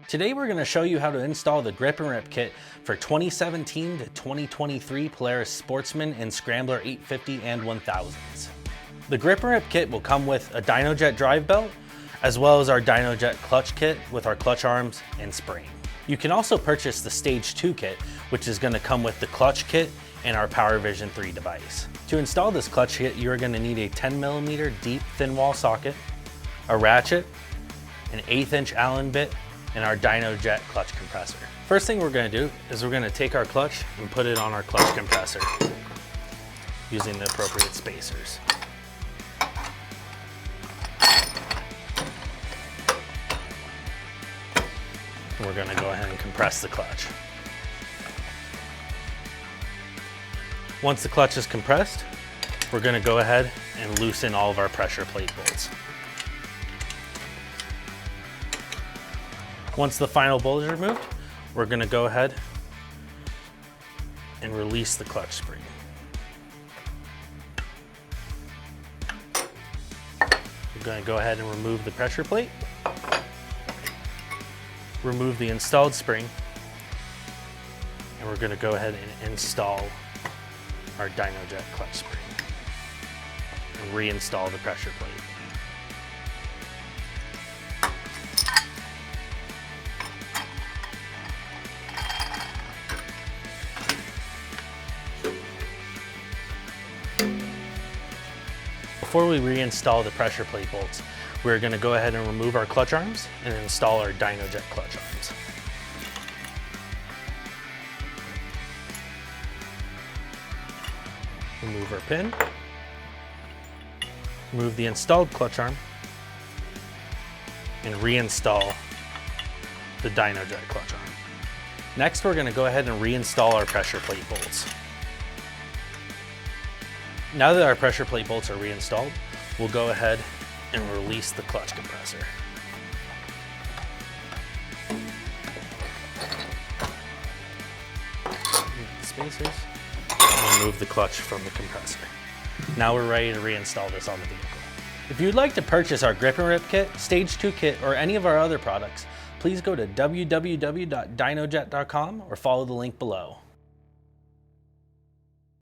Today we're going to show you how to install the grip and rip kit for 2017 to 2023 Polaris Sportsman and Scrambler 850 and 1000s. The grip and rip kit will come with a Dynojet drive belt, as well as our Dynojet clutch kit with our clutch arms and spring. You can also purchase the Stage 2 kit, which is going to come with the clutch kit and our Power Vision 3 device. To install this clutch kit, you're going to need a 10mm deep thin wall socket, a ratchet, an 1/8 inch Allen bit, and our Dynojet clutch compressor. First thing we're going to do is we're going to take our clutch and put it on our clutch compressor using the appropriate spacers. And we're going to go ahead and compress the clutch. Once the clutch is compressed, we're going to go ahead and loosen all of our pressure plate bolts. Once the final bolt is removed, we're going to go ahead and release the clutch spring. We're going to go ahead and remove the pressure plate, remove the installed spring, and we're going to go ahead and install our Dynojet clutch spring and reinstall the pressure plate. Before we reinstall the pressure plate bolts, we're going to go ahead and remove our clutch arms and install our Dynojet clutch arms. Remove our pin, remove the installed clutch arm, and reinstall the Dynojet clutch arm. Next, we're going to go ahead and reinstall our pressure plate bolts. Now that our pressure plate bolts are reinstalled, we'll go ahead and release the clutch compressor. Remove the spacers, and remove the clutch from the compressor. Now we're ready to reinstall this on the vehicle. If you'd like to purchase our grip and rip kit, Stage 2 kit, or any of our other products, please go to www.dynojet.com or follow the link below.